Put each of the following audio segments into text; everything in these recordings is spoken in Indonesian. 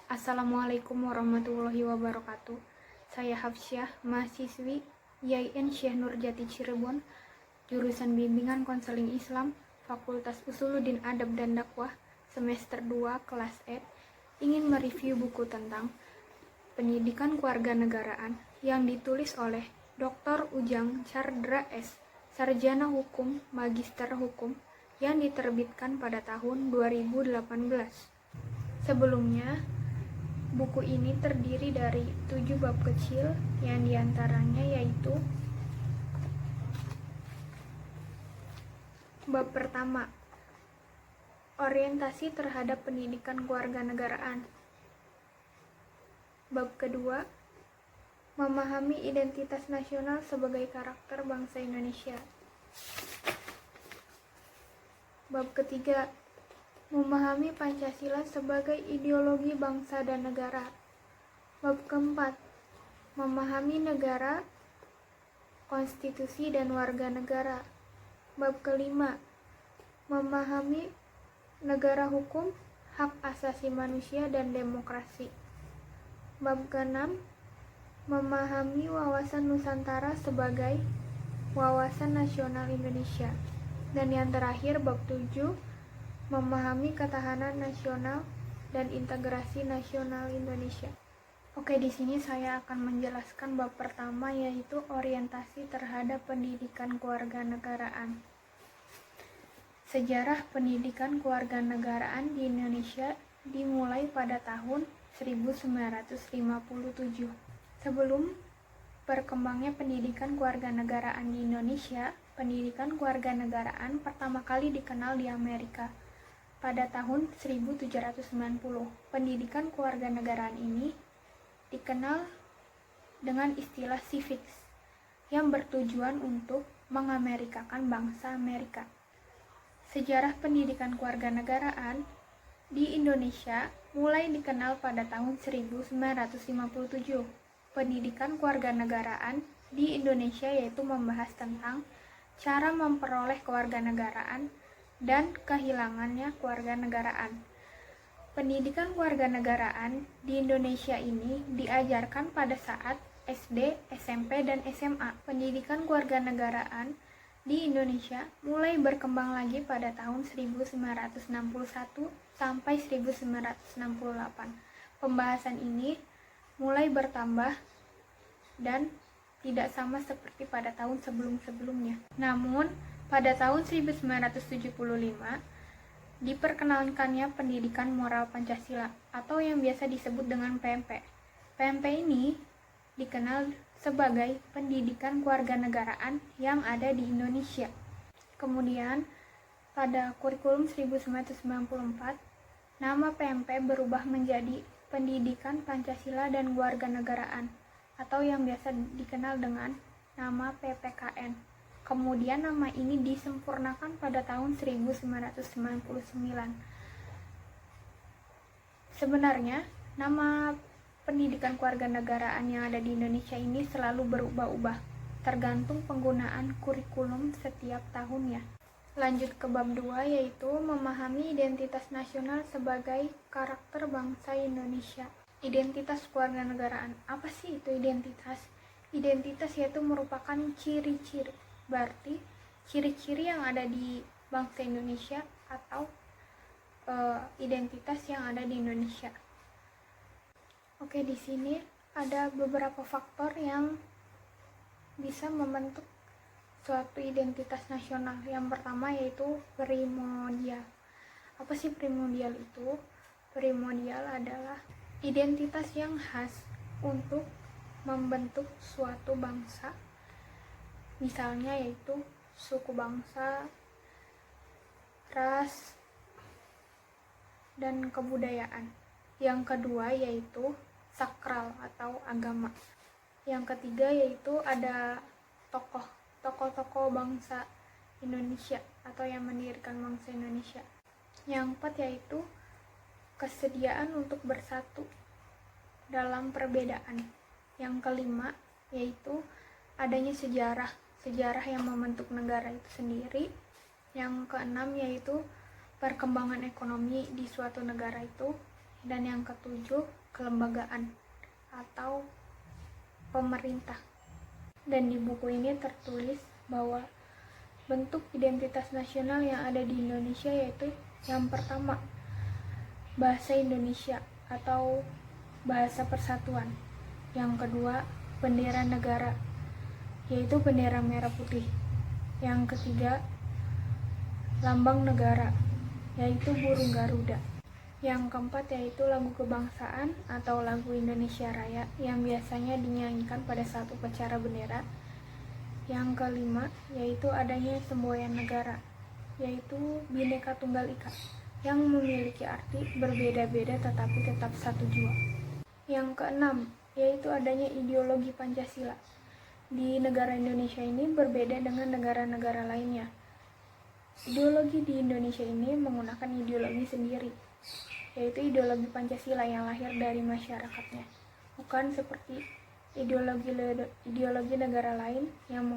Assalamualaikum warahmatullahi wabarakatuh. Saya Hafsyah, mahasiswi YIN Syekh Nurjati Cirebon, jurusan Bimbingan Konseling Islam, Fakultas Usuluddin Adab dan Dakwah, semester 2, kelas E, ingin mereview buku tentang pendidikan kewarganegaraan yang ditulis oleh Dr. Ujang Chandra S., Sarjana Hukum, Magister Hukum, yang diterbitkan pada tahun 2018. Sebelumnya, buku ini terdiri dari 7 bab kecil yang diantaranya yaitu bab pertama, orientasi terhadap pendidikan kewarganegaraan. Bab kedua, memahami identitas nasional sebagai karakter bangsa Indonesia. Bab ketiga, memahami Pancasila sebagai ideologi bangsa dan negara. Bab keempat, memahami negara, konstitusi dan warga negara. Bab kelima, memahami negara hukum, hak asasi manusia dan demokrasi. Bab keenam, memahami wawasan Nusantara sebagai wawasan nasional Indonesia. Dan yang terakhir, bab 7, memahami ketahanan nasional dan integrasi nasional Indonesia. Oke, di sini saya akan menjelaskan bab pertama, yaitu orientasi terhadap pendidikan kewarganegaraan. Sejarah pendidikan kewarganegaraan di Indonesia dimulai pada tahun 1957. Sebelum berkembangnya pendidikan kewarganegaraan di Indonesia, pendidikan kewarganegaraan pertama kali dikenal di Amerika pada tahun 1790. Pendidikan kewarganegaraan ini dikenal dengan istilah civics yang bertujuan untuk mengamerikakan bangsa Amerika. Sejarah pendidikan kewarganegaraan di Indonesia mulai dikenal pada tahun 1957. Pendidikan kewarganegaraan di Indonesia yaitu membahas tentang cara memperoleh kewarganegaraan dan kehilangannya kewarganegaraan. Pendidikan kewarganegaraan di Indonesia ini diajarkan pada saat SD, SMP, dan SMA. Pendidikan kewarganegaraan di Indonesia mulai berkembang lagi pada tahun 1961 sampai 1968. Pembahasan ini mulai bertambah dan tidak sama seperti pada tahun sebelum-sebelumnya. Namun, pada tahun 1975, diperkenalkannya pendidikan moral Pancasila atau yang biasa disebut dengan PMP. PMP ini dikenal sebagai pendidikan kewarganegaraan yang ada di Indonesia. Kemudian, pada kurikulum 1994, nama PMP berubah menjadi Pendidikan Pancasila dan Kewarganegaraan atau yang biasa dikenal dengan nama PPKN. Kemudian nama ini disempurnakan pada tahun 1999. Sebenarnya, nama pendidikan kewarganegaraan yang ada di Indonesia ini selalu berubah-ubah, tergantung penggunaan kurikulum setiap tahunnya. Lanjut ke bab 2, yaitu memahami identitas nasional sebagai karakter bangsa Indonesia. Identitas kewarganegaraan. Apa sih itu identitas? Identitas yaitu merupakan ciri-ciri. Berarti ciri-ciri yang ada di bangsa Indonesia atau identitas yang ada di Indonesia. Oke, di sini ada beberapa faktor yang bisa membentuk suatu identitas nasional. Yang pertama yaitu primordial. Apa sih primordial itu? Primordial adalah identitas yang khas untuk membentuk suatu bangsa. Misalnya yaitu suku bangsa, ras, dan kebudayaan. Yang kedua yaitu sakral atau agama. Yang ketiga yaitu ada tokoh-tokoh bangsa Indonesia atau yang mendirikan bangsa Indonesia. Yang keempat yaitu kesediaan untuk bersatu dalam perbedaan. Yang kelima yaitu adanya sejarah yang membentuk negara itu sendiri. Yang keenam yaitu perkembangan ekonomi di suatu negara itu. Dan yang ketujuh kelembagaan atau pemerintah. Dan di buku ini tertulis bahwa bentuk identitas nasional yang ada di Indonesia yaitu yang pertama, bahasa Indonesia atau bahasa persatuan. Yang kedua, bendera negara, yaitu bendera merah putih. Yang ketiga, lambang negara, yaitu burung Garuda. Yang keempat yaitu lagu kebangsaan atau lagu Indonesia Raya yang biasanya dinyanyikan pada saat upacara bendera. Yang kelima yaitu adanya semboyan negara, yaitu Bhinneka Tunggal Ika, yang memiliki arti berbeda-beda tetapi tetap satu jua. Yang keenam yaitu adanya ideologi Pancasila. Di negara Indonesia ini berbeda dengan negara-negara lainnya. Ideologi di Indonesia ini menggunakan ideologi sendiri, yaitu ideologi Pancasila yang lahir dari masyarakatnya, bukan seperti ideologi negara lain yang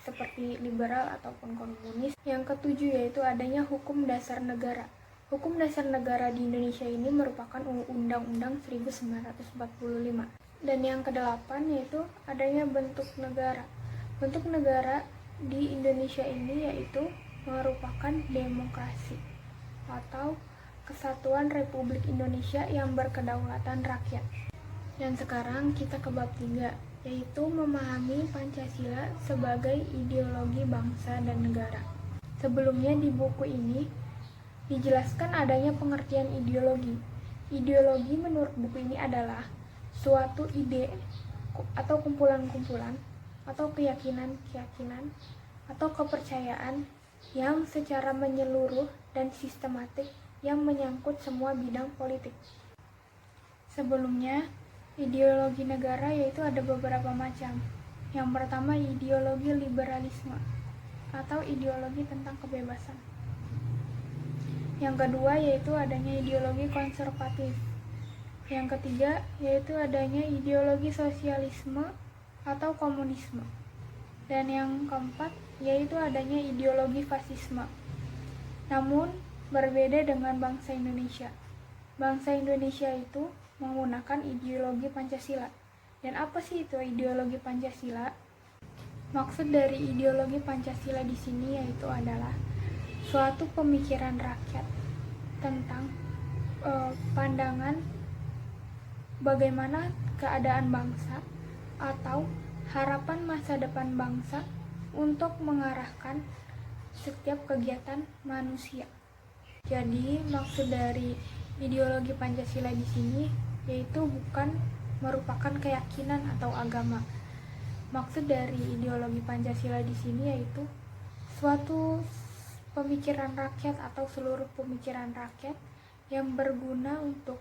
seperti liberal ataupun komunis. Yang ketujuh yaitu adanya hukum dasar negara. Hukum dasar negara di Indonesia ini merupakan Undang-Undang 1945. Dan yang kedelapan yaitu adanya bentuk negara. Bentuk negara di Indonesia ini yaitu merupakan demokrasi atau Kesatuan Republik Indonesia yang berkedaulatan rakyat. Dan sekarang kita ke bab 3, yaitu memahami Pancasila sebagai ideologi bangsa dan negara. Sebelumnya di buku ini dijelaskan adanya pengertian ideologi. Ideologi menurut buku ini adalah suatu ide atau kumpulan-kumpulan atau keyakinan-keyakinan atau kepercayaan yang secara menyeluruh dan sistematik yang menyangkut semua bidang politik. Sebelumnya, ideologi negara yaitu ada beberapa macam. Yang pertama, ideologi liberalisme atau ideologi tentang kebebasan. Yang kedua yaitu adanya ideologi konservatif. Yang ketiga yaitu adanya ideologi sosialisme atau komunisme. Dan yang keempat yaitu adanya ideologi fasisme. Namun berbeda dengan bangsa Indonesia. Bangsa Indonesia itu menggunakan ideologi Pancasila. Dan apa sih itu ideologi Pancasila? Maksud dari ideologi Pancasila di sini yaitu adalah suatu pemikiran rakyat tentang pandangan bagaimana keadaan bangsa atau harapan masa depan bangsa untuk mengarahkan setiap kegiatan manusia. Jadi maksud dari ideologi Pancasila di sini yaitu bukan merupakan keyakinan atau agama. Maksud dari ideologi Pancasila di sini yaitu suatu pemikiran rakyat atau seluruh pemikiran rakyat yang berguna untuk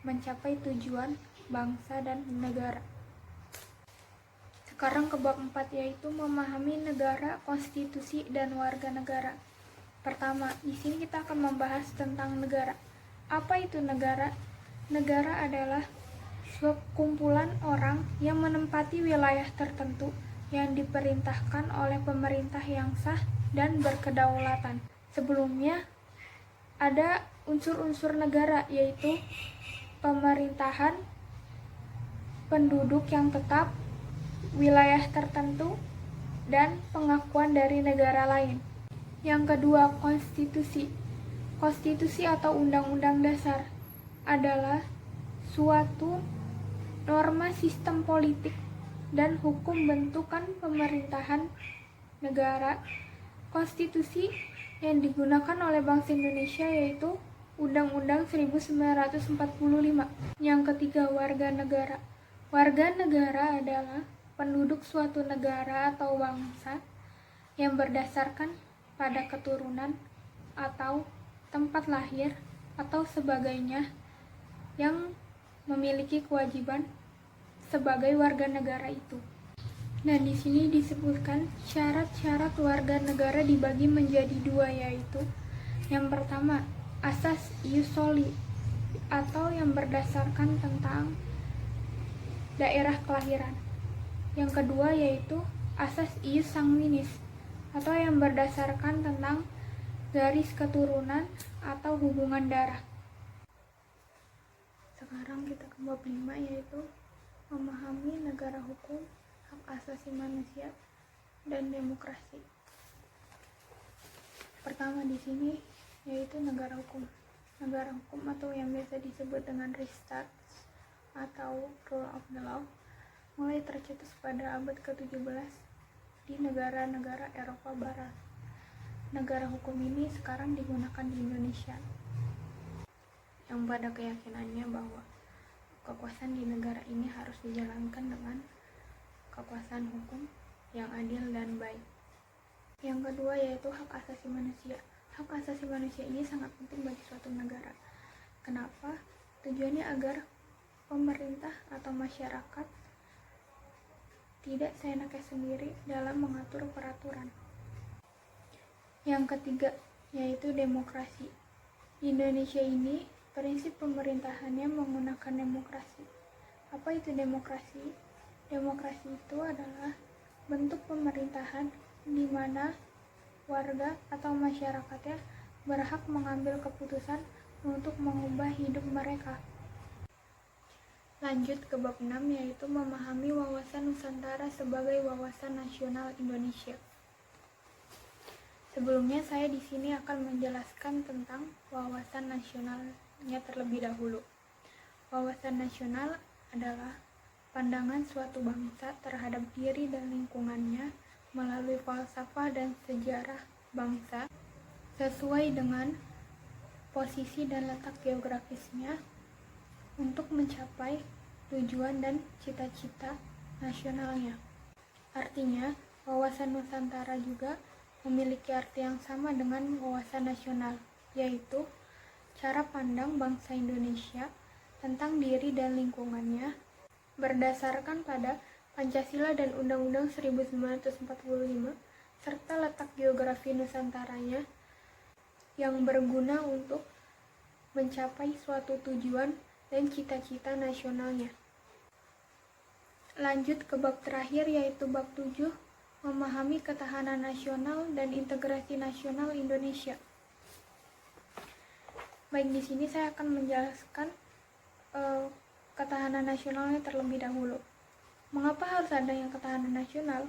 mencapai tujuan bangsa dan negara. Sekarang ke bab 4 yaitu memahami negara, konstitusi, dan warga negara. Pertama, di sini kita akan membahas tentang negara. Apa itu negara? Negara adalah sekumpulan orang yang menempati wilayah tertentu yang diperintahkan oleh pemerintah yang sah dan berkedaulatan. Sebelumnya, ada unsur-unsur negara yaitu pemerintahan, penduduk yang tetap, wilayah tertentu, dan pengakuan dari negara lain. Yang kedua, konstitusi. Konstitusi atau undang-undang dasar adalah suatu norma sistem politik dan hukum bentukan pemerintahan negara. Konstitusi yang digunakan oleh bangsa Indonesia yaitu Undang-Undang 1945. Yang ketiga, warga negara. Warga negara adalah penduduk suatu negara atau bangsa yang berdasarkan pada keturunan atau tempat lahir atau sebagainya yang memiliki kewajiban sebagai warga negara itu. Dan di sini disebutkan syarat-syarat warga negara dibagi menjadi dua, yaitu yang pertama, asas ius soli atau yang berdasarkan tentang daerah kelahiran. Yang kedua yaitu asas ius sanguinis atau yang berdasarkan tentang garis keturunan atau hubungan darah. Sekarang kita ke bab 5, yaitu memahami negara hukum, hak asasi manusia, dan demokrasi. Pertama di sini yaitu negara hukum. Negara hukum atau yang biasa disebut dengan Rechtsstaat atau Rule of the Law mulai tercetus pada abad ke-17 di negara-negara Eropa Barat. Negara hukum ini sekarang digunakan di Indonesia, yang pada keyakinannya bahwa kekuasaan di negara ini harus dijalankan dengan kekuasaan hukum yang adil dan baik. Yang kedua yaitu hak asasi manusia. Hak asasi manusia ini sangat penting bagi suatu negara. Kenapa? Tujuannya agar pemerintah atau masyarakat tidak seenaknya sendiri dalam mengatur peraturan. Yang ketiga yaitu demokrasi. Di Indonesia ini prinsip pemerintahannya menggunakan demokrasi. Apa itu demokrasi? Demokrasi itu adalah bentuk pemerintahan di mana warga atau masyarakatnya berhak mengambil keputusan untuk mengubah hidup mereka. Lanjut ke bab 6 yaitu memahami wawasan Nusantara sebagai wawasan nasional Indonesia. Sebelumnya saya di sini akan menjelaskan tentang wawasan nasionalnya terlebih dahulu. Wawasan nasional adalah pandangan suatu bangsa terhadap diri dan lingkungannya melalui falsafah dan sejarah bangsa sesuai dengan posisi dan letak geografisnya untuk mencapai tujuan dan cita-cita nasionalnya. Artinya, wawasan Nusantara juga memiliki arti yang sama dengan wawasan nasional, yaitu cara pandang bangsa Indonesia tentang diri dan lingkungannya berdasarkan pada Pancasila dan Undang-Undang 1945 serta letak geografi Nusantaranya yang berguna untuk mencapai suatu tujuan dan cita-cita nasionalnya. Lanjut ke bab terakhir yaitu bab 7, memahami ketahanan nasional dan integrasi nasional Indonesia. Baik, di sini saya akan menjelaskan ketahanan nasionalnya terlebih dahulu. Mengapa harus adanya ketahanan nasional?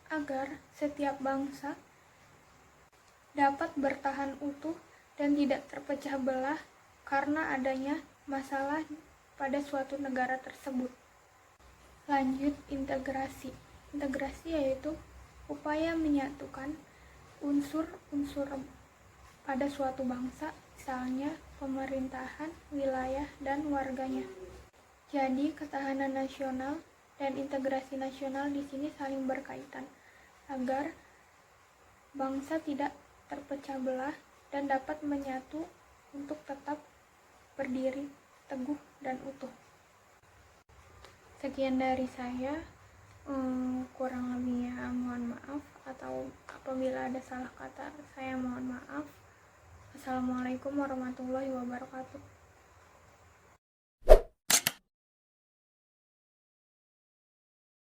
Agar setiap bangsa dapat bertahan utuh dan tidak terpecah belah karena adanya masalah pada suatu negara tersebut. Lanjut, integrasi. Integrasi yaitu upaya menyatukan unsur-unsur pada suatu bangsa, misalnya pemerintahan, wilayah, dan warganya. Jadi, ketahanan nasional dan integrasi nasional di sini saling berkaitan agar bangsa tidak terpecah belah dan dapat menyatu untuk tetap berdiri teguh dan utuh. Sekian dari saya. Kurang lebihnya mohon maaf, atau apabila ada salah kata saya mohon maaf. Assalamualaikum warahmatullahi wabarakatuh.